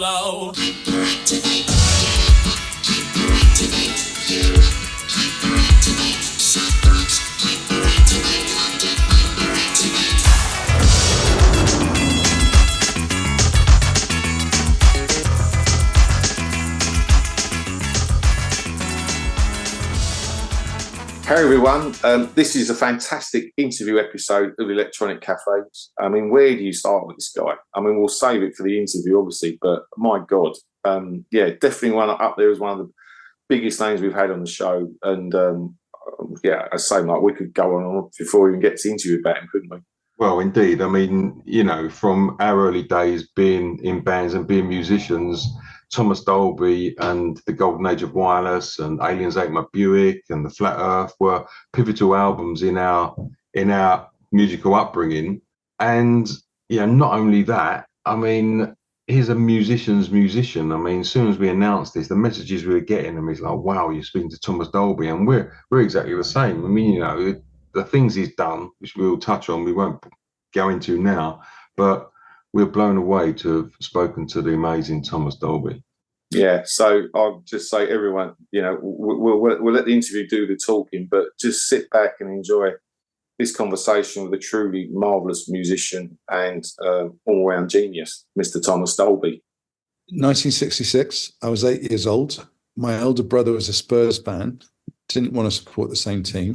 blow. Hey everyone, this is a fantastic interview episode of Electronic Cafes. I mean, where do you start with this guy? I mean, we'll save it for the interview, obviously, but my God, yeah, definitely one up there as one of the biggest names we've had on the show. And yeah, I say, like, we could go on before we even get to the interview about him, couldn't we? Well, indeed. I mean, you know, from our early days being in bands and being musicians, Thomas Dolby and the Golden Age of Wireless and Aliens Ate My Buick and The Flat Earth were pivotal albums in our musical upbringing. And, you know, not only that, I mean, he's a musician's musician. I mean, as soon as we announced this, the messages we were getting, I mean, it's like, wow, you're speaking to Thomas Dolby. And we're exactly the same. I mean, you know, the things he's done, which we'll touch on, we won't go into now, but we're blown away to have spoken to the amazing Thomas Dolby. Yeah, so I'll just say, everyone, you know, we'll let the interview do the talking, but just sit back and enjoy this conversation with a truly marvellous musician and all-round genius, Mr. Thomas Dolby. 1966, I was 8 years old. My elder brother was a Spurs fan, didn't want to support the same team.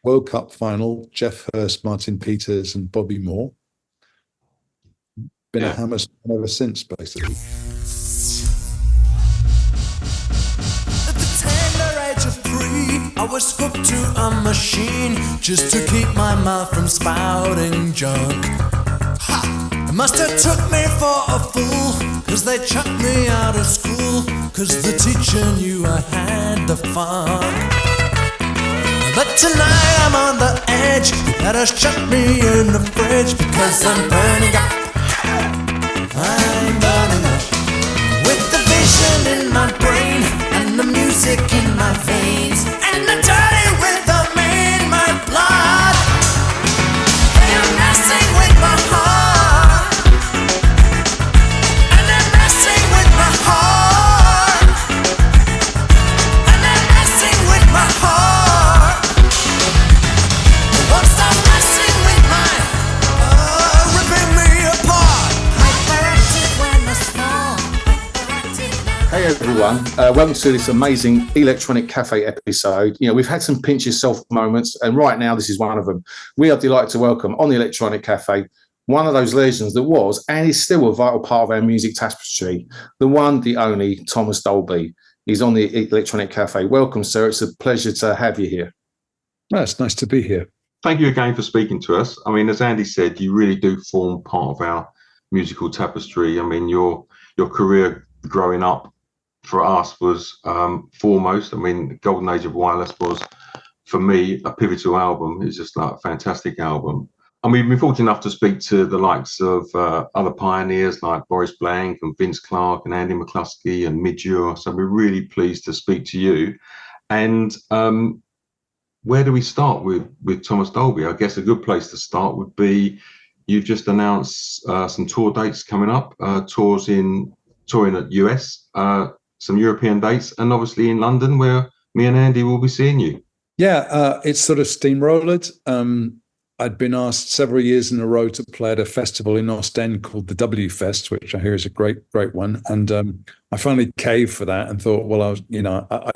World Cup final, Jeff Hurst, Martin Peters and Bobby Moore. Been a Hammers fan ever since, basically. At the tender age of 3, I was hooked to a machine just to keep my mouth from spouting junk. Ha! It must have took me for a fool, cause they chucked me out of school, cause the teacher knew I had the funk. But tonight I'm on the edge. You better shut me in the fridge, because I'm burning up. I'm burning up. With the vision in my brain and the music in my veins and the dirty rhythm in my blood. They're messing with my heart, and they're messing with my heart, and they're messing with my heart. Hey everyone, welcome to this amazing Electronic Cafe episode. You know, we've had some pinch yourself moments, and right now this is one of them. We are delighted to welcome on the Electronic Cafe one of those legends that was and is still a vital part of our music tapestry, the one, the only Thomas Dolby. He's on the Electronic Cafe. Welcome, sir. It's a pleasure to have you here. Oh, it's nice to be here. Thank you again for speaking to us. I mean, as Andy said, you really do form part of our musical tapestry. I mean, your career growing up for us was foremost. I mean, Golden Age of Wireless was, for me, a pivotal album. It's just like a fantastic album. And we've been fortunate enough to speak to the likes of other pioneers like Boris Blank and Vince Clarke and Andy McCluskey and Midge Ure. So we're really pleased to speak to you. And where do we start with Thomas Dolby? I guess a good place to start would be, you've just announced some tour dates coming up, touring at US, some European dates, and obviously in London, where me and Andy will be seeing you. Yeah, it's sort of steamrollered. I'd been asked several years in a row to play at a festival in Ostend called the W Fest, which I hear is a great one. And I finally caved for that and thought, well, I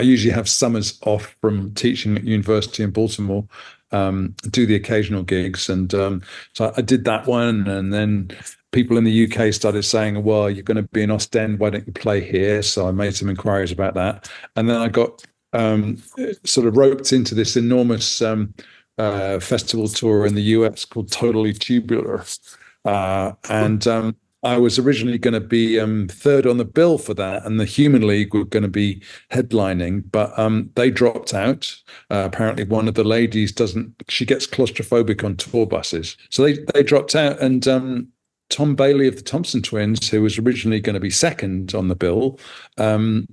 usually have summers off from teaching at university in Baltimore, do the occasional gigs. And so I did that one. And then people in the UK started saying, well, you're going to be in Ostend, why don't you play here? So I made some inquiries about that. And then I got sort of roped into this enormous festival tour in the US called Totally Tubular. And I was originally going to be third on the bill for that, and the Human League were going to be headlining, but they dropped out. Apparently one of the ladies she gets claustrophobic on tour buses. So they dropped out, and Tom Bailey of the Thompson Twins, who was originally going to be second on the bill, the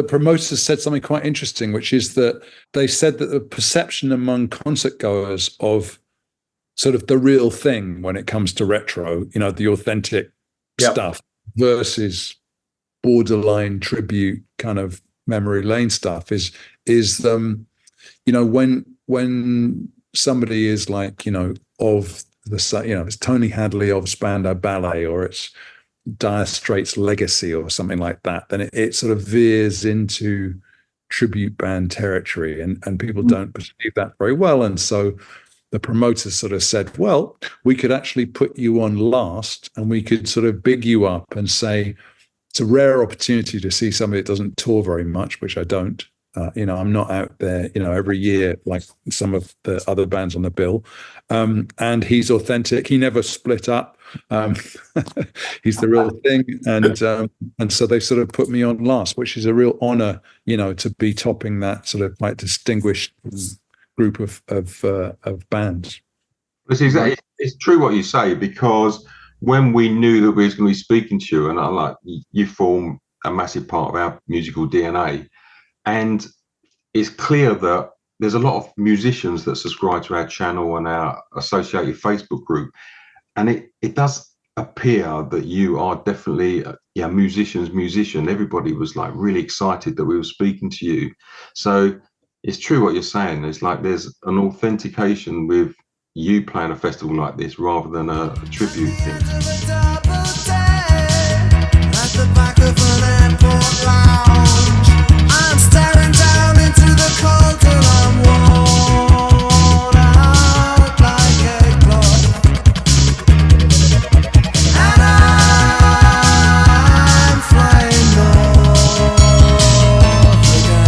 promoters said something quite interesting, which is that they said that the perception among concert goers of sort of the real thing when it comes to retro, the authentic stuff versus borderline tribute kind of memory lane stuff is when somebody is like, of the, it's Tony Hadley of Spandau Ballet, or it's Dire Straits Legacy or something like that, then it sort of veers into tribute band territory, and people don't perceive that very well. And so the promoters sort of said, well, we could actually put you on last, and we could sort of big you up and say, it's a rare opportunity to see somebody that doesn't tour very much, which I don't. I'm not out there, every year like some of the other bands on the bill. And he's authentic. He never split up. He's the real thing. And so they sort of put me on last, which is a real honor, to be topping that sort of like distinguished group of bands. It's true what you say, because when we knew that we was going to be speaking to you, and you form a massive part of our musical DNA, and it's clear that there's a lot of musicians that subscribe to our channel and our associated Facebook group, and it does appear that you are definitely a musician. Everybody was like really excited that we were speaking to you. So it's true what you're saying. It's like there's an authentication with you playing a festival like this rather than a tribute thing. I'm staring down into the cold till I'm worn out like a clock, and I'm flying north again.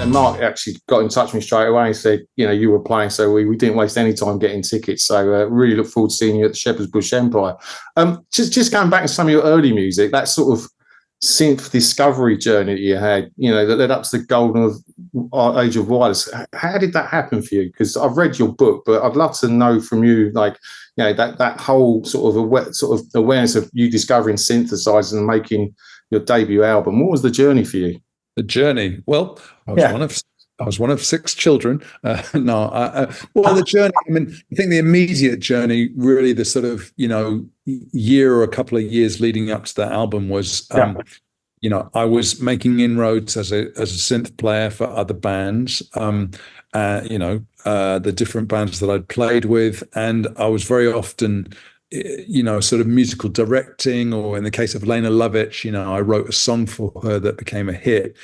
And Mark actually got in touch with me straight away and said, you were playing, so we didn't waste any time getting tickets. So really look forward to seeing you at the Shepherd's Bush Empire. Just going back to some of your early music, that sort of synth discovery journey that you had, that led up to the golden age of wireless. How did that happen for you? Because I've read your book, but I'd love to know from you, like, that whole sort of awareness of you discovering synthesizers and making your debut album. What was the journey for you? The journey. Well, I was one of 6 children. The journey. I mean, I think the immediate journey, really, the sort of year or a couple of years leading up to that album was, I was making inroads as a synth player for other bands. The different bands that I'd played with, and I was very often, sort of musical directing, or in the case of Lena Lovitch, I wrote a song for her that became a hit.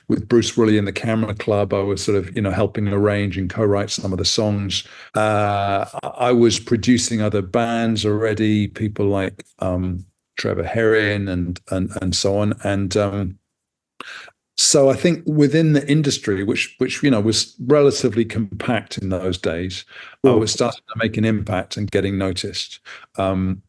With Bruce Woolley and the Camera Club, I was sort of, helping arrange and co-write some of the songs. I was producing other bands already, people like Trevor Herrin and so on. And so I think within the industry, which was relatively compact in those days, I was starting to make an impact and getting noticed. And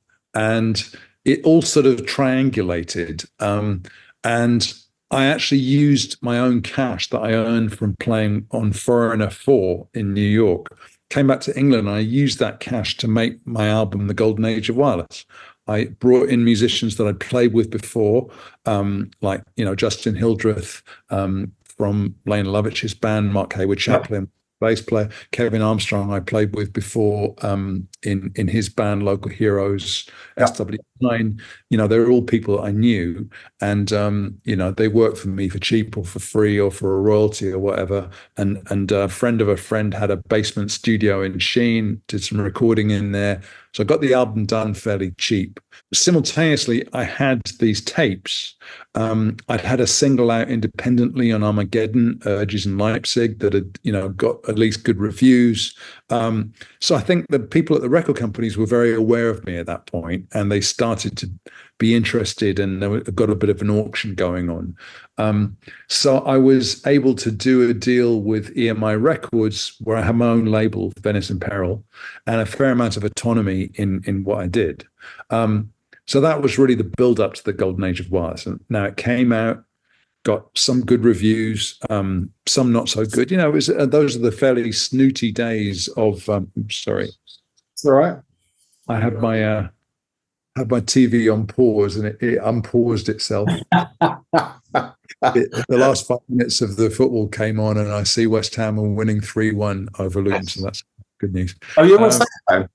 it all sort of triangulated. And I actually used my own cash that I earned from playing on Foreigner 4 in New York. Came back to England, and I used that cash to make my album, The Golden Age of Wireless. I brought in musicians that I'd played with before, like, Justin Hildreth from Lane Lovitch's band, Mark Hayward Chaplin, bass player, Kevin Armstrong I played with before in his band, Local Heroes, SW9. They're all people that I knew, and they worked for me for cheap or for free or for a royalty or whatever. And a friend of a friend had a basement studio in Sheen, did some recording in there. So I got the album done fairly cheap. Simultaneously, I had these tapes. I'd had a single out independently on Armageddon, Urges in Leipzig, that had, got at least good reviews. So I think the people at the record companies were very aware of me at that point, and they started to be interested, and they got a bit of an auction going on. So I was able to do a deal with EMI Records, where I had my own label, Venice in Peril, and a fair amount of autonomy in what I did. So that was really the build up to the Golden Age of Wireless. And now it came out, got some good reviews, some not so good. It was those are the fairly snooty days of. Sorry, it's all right. I had my TV on pause, and it unpaused itself. The last 5 minutes of the football came on, and I see West Ham are winning 3-1 over Luton. So good news. Oh, you're a sax fan?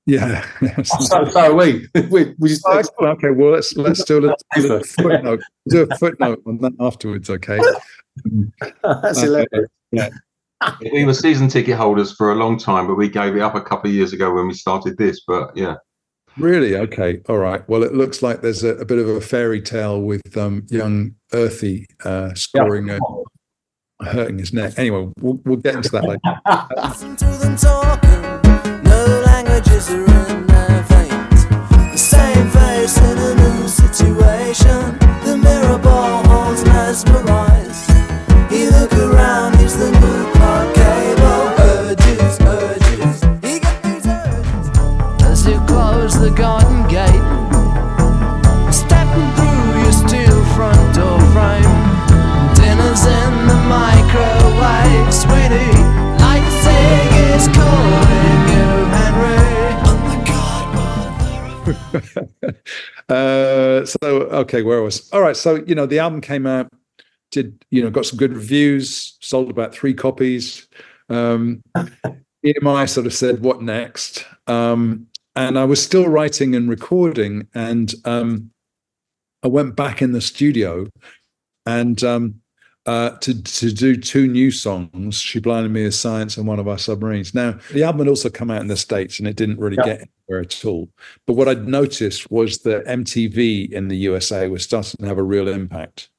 Yeah. So are we. we just Okay, well, let's do a footnote. Do a footnote on that afterwards, okay? That's hilarious. Yeah. We were season ticket holders for a long time, but we gave it up a couple of years ago when we started this. But yeah. Really? Okay. All right. Well, it looks like there's a bit of a fairy tale with young Earthy scoring hurting his neck. Anyway, we'll get into that later. Listen to them talking, no languages are in their veins. The same face in a new situation. The mirror ball holds mesmerized. He look around, he's the new Clark Cable. Urges, he got these urges. As you close the garden gate, stepping through your steel front door frame. Dinner's in the microwave, sweetie. Lightning is calling you, Henry. I'm the godmother. So okay, where I was. All right. So the album came out, got some good reviews, sold about 3 copies. EMI sort of said, "What next?" And I was still writing and recording, and I went back in the studio and to do 2 new songs, She Blinded Me with Science and One of Our Submarines. Now, the album had also come out in the States, and it didn't really get anywhere at all. But what I'd noticed was that MTV in the USA was starting to have a real impact.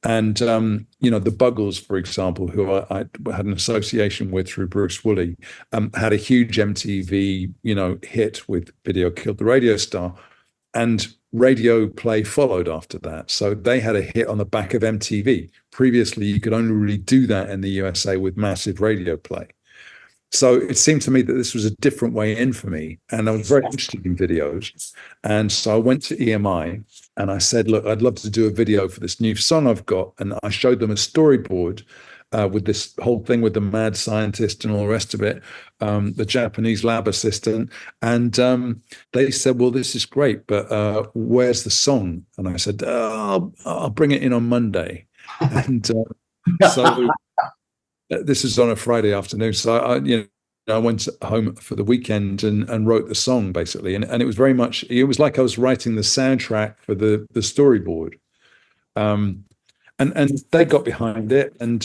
And, the Buggles, for example, who I had an association with through Bruce Woolley, had a huge MTV, hit with Video Killed the Radio Star. And radio play followed after that. So they had a hit on the back of MTV. Previously, you could only really do that in the USA with massive radio play. So it seemed to me that this was a different way in for me. And I was very interested in videos. And so I went to EMI and I said, look, I'd love to do a video for this new song I've got. And I showed them a storyboard with this whole thing with the mad scientist and all the rest of it, the Japanese lab assistant. And they said, well, this is great, but where's the song? And I said, I'll bring it in on Monday. And so this is on a Friday afternoon. So I went home for the weekend and wrote the song basically. And it was very much, it was like I was writing the soundtrack for the storyboard. And they got behind it, and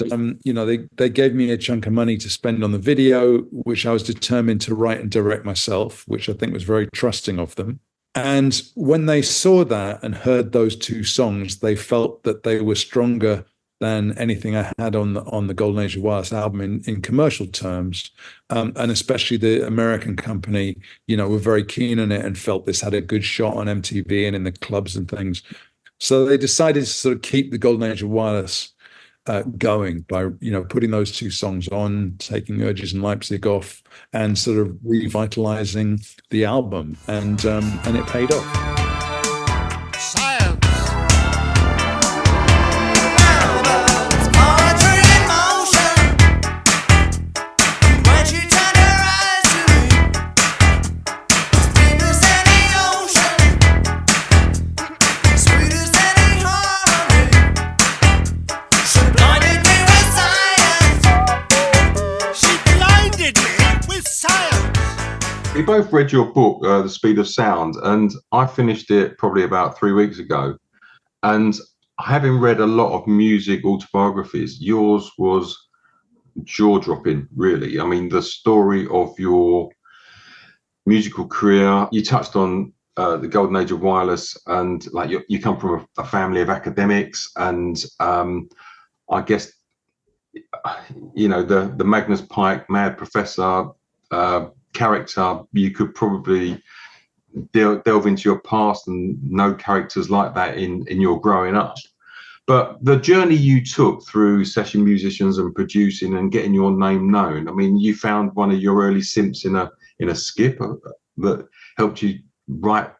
they gave me a chunk of money to spend on the video, which I was determined to write and direct myself, which I think was very trusting of them. And when they saw that and heard those 2 songs, they felt that they were stronger than anything I had on the Golden Age of Wireless album in commercial terms, and especially the American company, were very keen on it and felt this had a good shot on MTV and in the clubs and things. So they decided to sort of keep the Golden Age of Wireless going by, putting those 2 songs on, taking Urges and Leipzig off, and sort of revitalizing the album, and it paid off. We both read your book, The Speed of Sound, and I finished it probably about 3 weeks ago. And having read a lot of music autobiographies, yours was jaw-dropping, really. I mean, the story of your musical career, you touched on the Golden Age of Wireless, and like you come from a family of academics, and I guess, the Magnus Pike, mad professor, character, you could probably delve into your past and know characters like that in your growing up. But the journey you took through session musicians and producing and getting your name known, I mean, you found one of your early synths in a skip that helped you write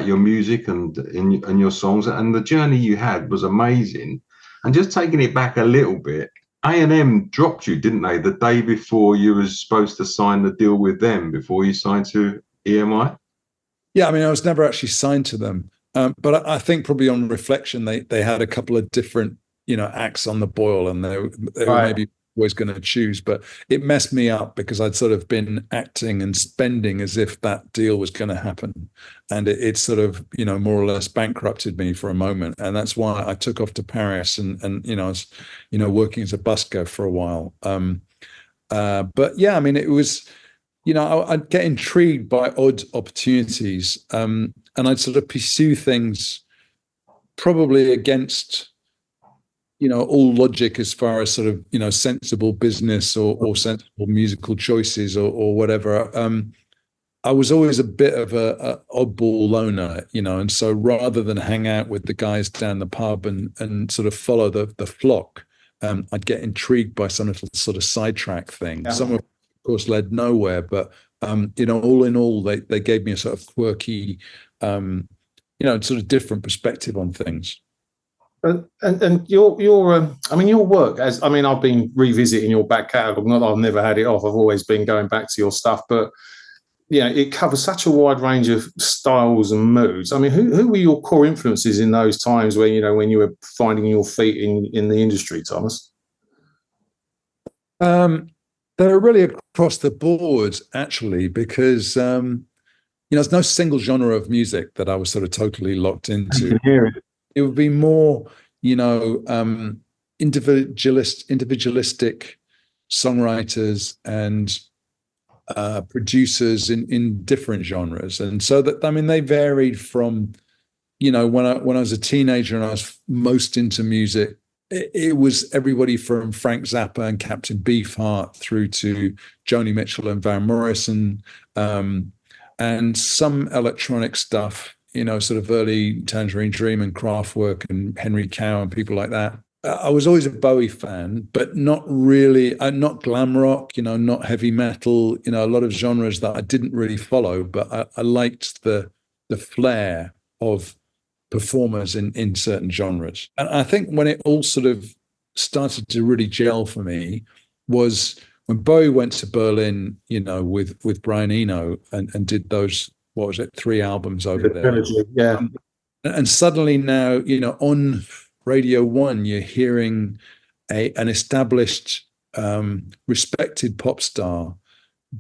your music and your songs, and the journey you had was amazing. And just taking it back a little bit, A&M dropped you, didn't they, the day before you were supposed to sign the deal with them, before you signed to EMI? Yeah, I mean, I was never actually signed to them. But I think probably on reflection, they had a couple of different, acts on the boil, and they were maybe always going to choose, but it messed me up because I'd sort of been acting and spending as if that deal was going to happen. And it sort of, more or less bankrupted me for a moment. And that's why I took off to Paris and I was, working as a busker for a while. But yeah, I mean, it was, I'd get intrigued by odd opportunities, and I'd sort of pursue things probably against, all logic as far as sort of, sensible business or sensible musical choices or whatever. I was always a bit of a oddball loner, and so rather than hang out with the guys down the pub and sort of follow the flock, I'd get intrigued by some little sort of sidetrack thing. Yeah. Some of course led nowhere, but all in all, they gave me a sort of quirky, sort of different perspective on things. And your work, I've been revisiting your back catalogue. Not that I've never had it off. I've always been going back to your stuff, but it covers such a wide range of styles and moods. I mean, who were your core influences in those times when you were finding your feet in the industry, Thomas? They're really across the board, actually, because there's no single genre of music that I was sort of totally locked into. I can hear it. It would be more, individualistic songwriters and producers in different genres, and so that they varied from, when I was a teenager and I was most into music. It was everybody from Frank Zappa and Captain Beefheart through to Joni Mitchell and Van Morrison, and some electronic stuff, sort of early Tangerine Dream and Kraftwerk and Henry Cow and people like that. I was always a Bowie fan, but not really, not glam rock, not heavy metal, a lot of genres that I didn't really follow, but I liked the flair of performers in certain genres. And I think when it all sort of started to really gel for me was when Bowie went to Berlin, with Brian Eno and did those, 3 albums over there. Yeah. And suddenly now, on Radio 1, you're hearing an established, respected pop star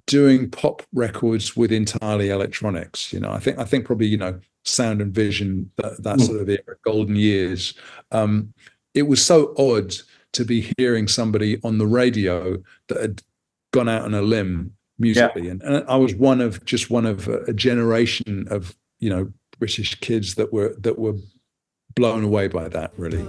doing pop records with entirely electronics. I think probably, Sound and Vision, that sort of era, golden years. It was so odd to be hearing somebody on the radio that had gone out on a limb musically. Yeah. And I was one of a generation of, British kids that were blown away by that, really.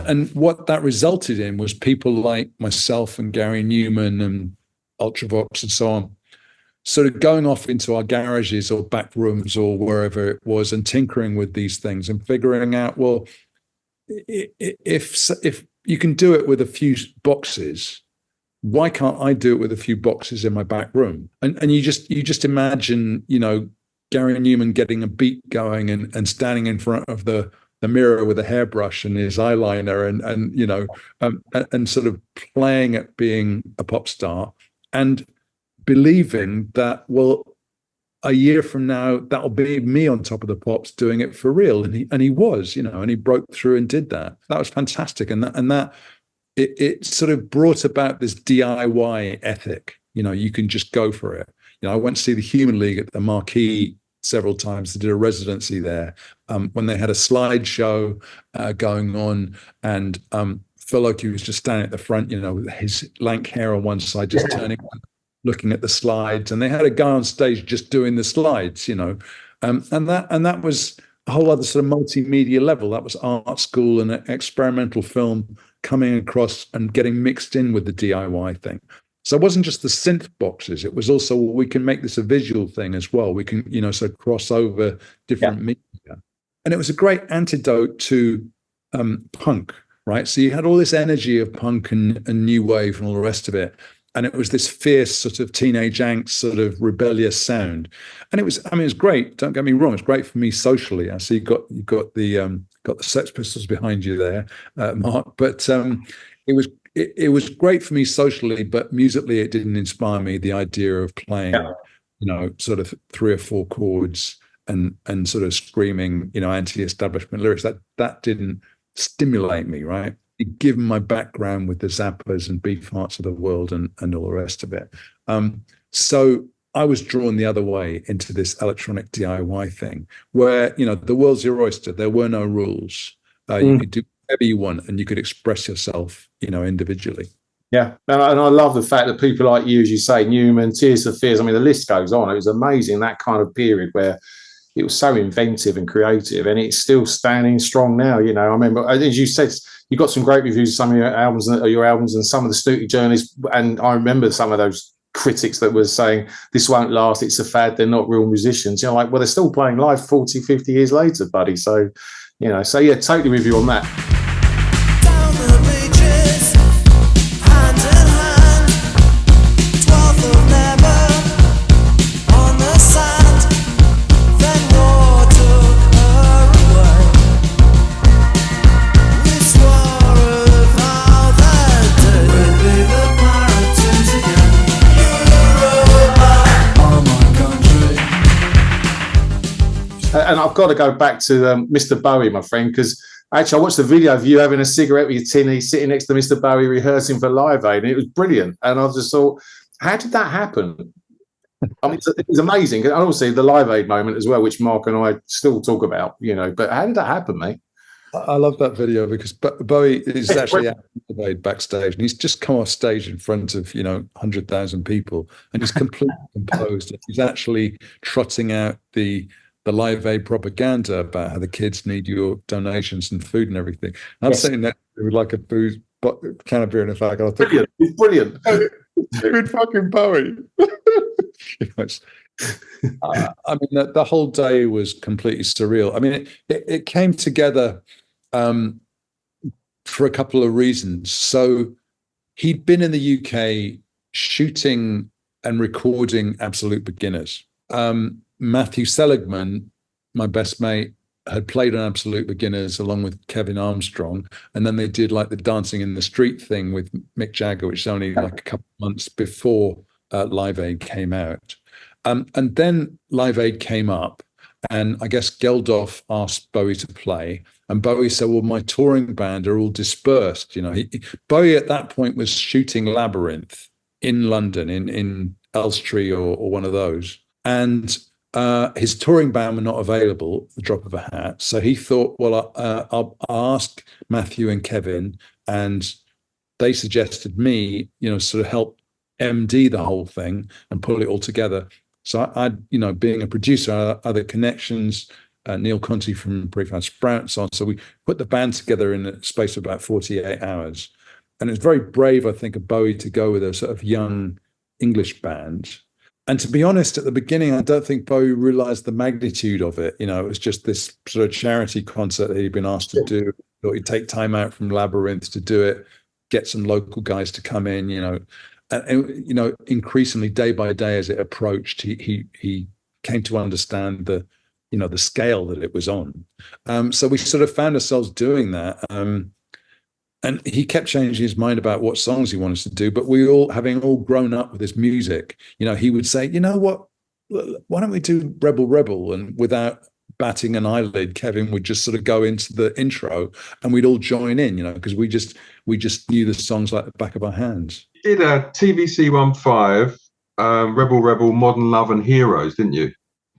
And what that resulted in was people like myself and Gary Newman and Ultravox and so on, sort of going off into our garages or back rooms or wherever it was and tinkering with these things and figuring out, well, if you can do it with a few boxes, why can't I do it with a few boxes in my back room? And you just imagine, Gary Newman getting a beat going and standing in front of the mirror with a hairbrush and his eyeliner and sort of playing at being a pop star and believing that, well, a year from now, that'll be me on Top of the Pops doing it for real. And he was, and he broke through and did that. That was fantastic. And that it sort of brought about this DIY ethic. You can just go for it. I went to see the Human League at the Marquee several times. They did a residency there when they had a slideshow going on, and Phil Oakey was just standing at the front, with his lank hair on one side, just turning, looking at the slides, and they had a guy on stage just doing the slides, and that was a whole other sort of multimedia level. That was art school and experimental film coming across and getting mixed in with the DIY thing. So it wasn't just the synth boxes. It was also, we can make this a visual thing as well. We can, so cross over different media. And it was a great antidote to punk, right? So you had all this energy of punk and new wave and all the rest of it. and it was this fierce sort of teenage angst, sort of rebellious sound. And it was, I mean, it was great. Don't get me wrong, it's great for me socially. I see you got the Sex Pistols behind you there, Mark. But it was great for me socially, but musically, it didn't inspire me. The idea of playing, sort of 3 or 4 chords and sort of screaming, anti-establishment lyrics, that didn't stimulate me, right? Given my background with the Zappas and Beefhearts of the world and all the rest of it. So I was drawn the other way into this electronic DIY thing where, the world's your oyster. There were no rules. You could do whatever you want and you could express yourself, individually. Yeah, and I love the fact that people like you, as you say, Newman, Tears for Fears, I mean, the list goes on. It was amazing, that kind of period where it was so inventive and creative, and it's still standing strong now. I remember, as you said, you got some great reviews of some of your albums and some of the Stooty journeys, and I remember some of those critics that was saying, this won't last, it's a fad, they're not real musicians. Like, well, they're still playing live 40, 50 years later, buddy. So, yeah, totally with you on that. And I've got to go back to Mr. Bowie, my friend, because actually I watched the video of you having a cigarette with your tinny, sitting next to Mr. Bowie rehearsing for Live Aid, and it was brilliant. And I just thought, how did that happen? I mean, it was amazing. And obviously the Live Aid moment as well, which Mark and I still talk about, but how did that happen, mate? I love that video because Bowie is actually at Live Aid backstage, and he's just come off stage in front of 100,000 people, and he's completely composed. He's actually trotting out the Live Aid propaganda about how the kids need your donations and food and everything. I'm sitting there with like a can of beer in a bag. Brilliant. It's brilliant. Good fucking Bowie. I mean, the whole day was completely surreal. I mean, it came together for a couple of reasons. So he'd been in the UK shooting and recording Absolute Beginners. Matthew Seligman, my best mate, had played on Absolute Beginners along with Kevin Armstrong, and then they did like the Dancing in the Street thing with Mick Jagger, which is only like a couple of months before Live Aid came out. And then Live Aid came up, and I guess Geldof asked Bowie to play, and Bowie said, well, my touring band are all dispersed. Bowie at that point was shooting Labyrinth in London, in Elstree or one of those. And his touring band were not available at the drop of a hat. So he thought, well, I'll ask Matthew and Kevin, and they suggested me, sort of help MD the whole thing and pull it all together. So I being a producer, I had other connections, Neil Conti from Prefab Sprout and so on. So we put the band together in a space of about 48 hours. And it's very brave, I think, of Bowie to go with a sort of young English band. And to be honest, at the beginning, I don't think Bowie realized the magnitude of it. It was just this sort of charity concert that he'd been asked to do. Thought he'd take time out from Labyrinth to do it, get some local guys to come in, and increasingly day by day as it approached, he came to understand the scale that it was on. So we sort of found ourselves doing that. And he kept changing his mind about what songs he wanted to do, but having all grown up with this music, he would say, what, why don't we do Rebel Rebel? And without batting an eyelid, Kevin would just sort of go into the intro and we'd all join in, because we just knew the songs like the back of our hands. You did a TVC 15, Rebel Rebel, Modern Love and Heroes, didn't you?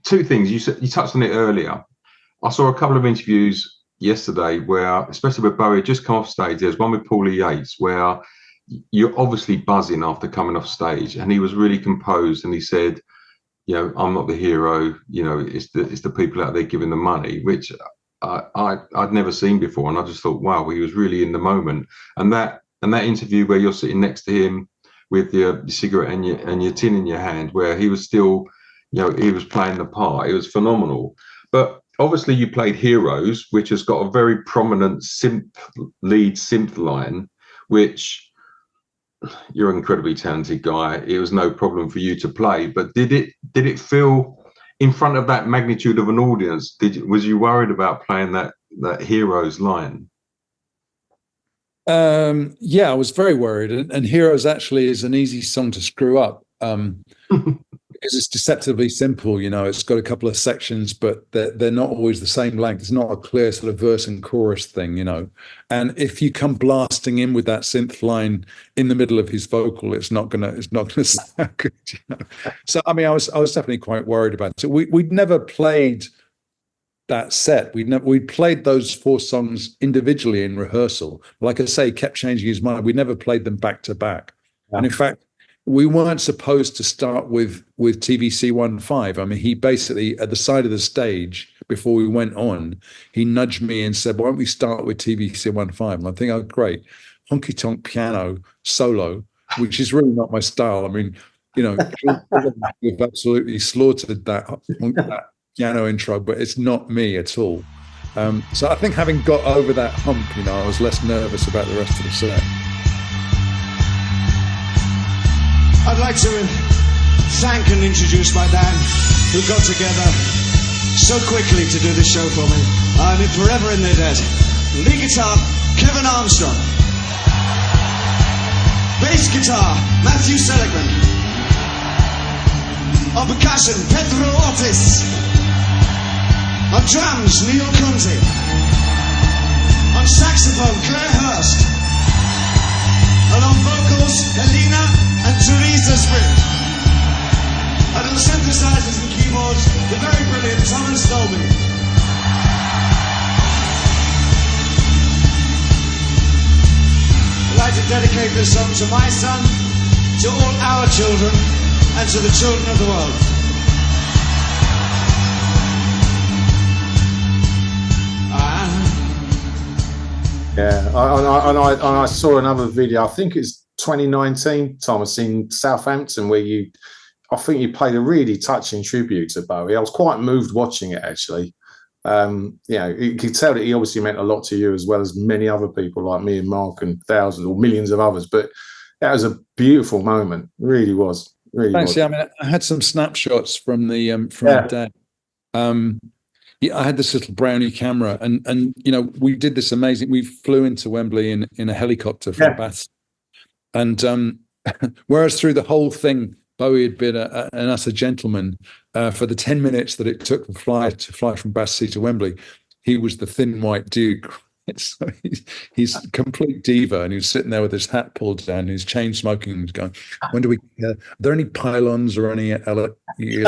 Two things, you touched on it earlier. I saw a couple of interviews yesterday where, especially with Bowie, just come off stage. There's one with Paulie Yates where you're obviously buzzing after coming off stage, and he was really composed, and he said, I'm not the hero, it's the people out there giving the money, which I'd never seen before, and I just thought, wow, he was really in the moment. And that interview where you're sitting next to him with your cigarette and your tin in your hand, where he was still, he was playing the part, it was phenomenal. But obviously, you played Heroes, which has got a very prominent lead synth line, which you're an incredibly talented guy. It was no problem for you to play, but did it feel in front of that magnitude of an audience? Was you worried about playing that Heroes line? Yeah, I was very worried, and Heroes actually is an easy song to screw up. Because it's deceptively simple, you know. It's got a couple of sections, but they're not always the same length. It's not a clear sort of verse and chorus thing, you know. And if you come blasting in with that synth line in the middle of his vocal, it's not gonna sound good, you know. So I mean, I was definitely quite worried about it. We'd never played that set. We'd played those 4 songs individually in rehearsal. Like I say, he kept changing his mind. We never played them back to back. And in fact, we weren't supposed to start with TVC15. I mean, he basically, at the side of the stage, before we went on, he nudged me and said, why don't we start with TVC15? And I think, oh, great. Honky tonk piano solo, which is really not my style. I mean, you know, we've absolutely slaughtered that piano intro, but it's not me at all. So I think having got over that hump, you know, I was less nervous about the rest of the set. I'd like to thank and introduce my band who got together so quickly to do this show for me. I'm forever in their debt. Lead guitar, Kevin Armstrong. Bass guitar, Matthew Seligman. On percussion, Pedro Ortiz. On drums, Neil Kunze. On saxophone, Claire Hurst. And on vocals, Helena and Teresa Sprint. And on synthesizers and keyboards, the very brilliant Thomas Dolby. I'd like to dedicate this song to my son, to all our children, and to the children of the world. Yeah, I saw another video. I think it's 2019, Thomas, in Southampton, where I think you played a really touching tribute to Bowie. I was quite moved watching it, actually. You know, you could tell that he obviously meant a lot to you, as well as many other people like me and Mark and thousands or millions of others. But that was a beautiful moment. It really was. Really Thanks. was. Yeah, I mean, I had some snapshots from the day. Yeah, I had this little brownie camera, and you know, we did this amazing. We flew into Wembley in a helicopter from Bath, and whereas through the whole thing, Bowie had been an utter gentleman. For the 10 minutes that it took to fly from Battersea to Wembley, he was the thin white duke. So he's a complete diva, and he was sitting there with his hat pulled down, his chain smoking, and going, "When do we? Are there any pylons or any electrical?" He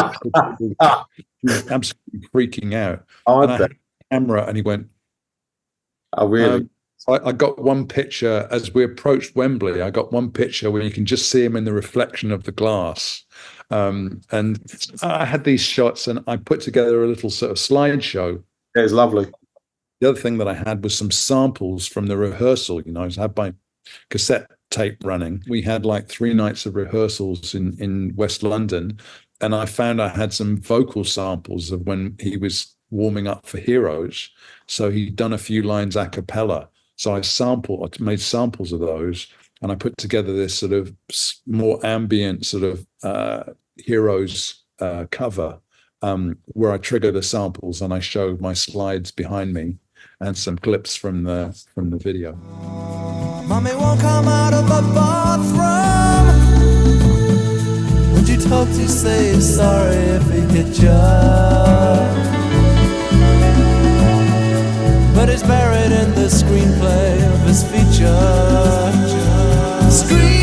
was absolutely freaking out. And I had a camera, and he went, "Oh, really?" I got one picture as we approached Wembley. I got one picture where you can just see him in the reflection of the glass. And I had these shots, and I put together a little sort of slideshow. It was lovely. The other thing that I had was some samples from the rehearsal. You know, I had my cassette tape running. We had like 3 nights of rehearsals in West London, and I found I had some vocal samples of when he was warming up for Heroes. So he'd done a few lines a cappella. So I made samples of those, and I put together this sort of more ambient sort of Heroes cover, where I trigger the samples and I show my slides behind me and some clips from the video. Mommy won't come out of the bathroom. Would you talk to say sorry if he hit you? But it's buried in the screenplay of his feature. Screen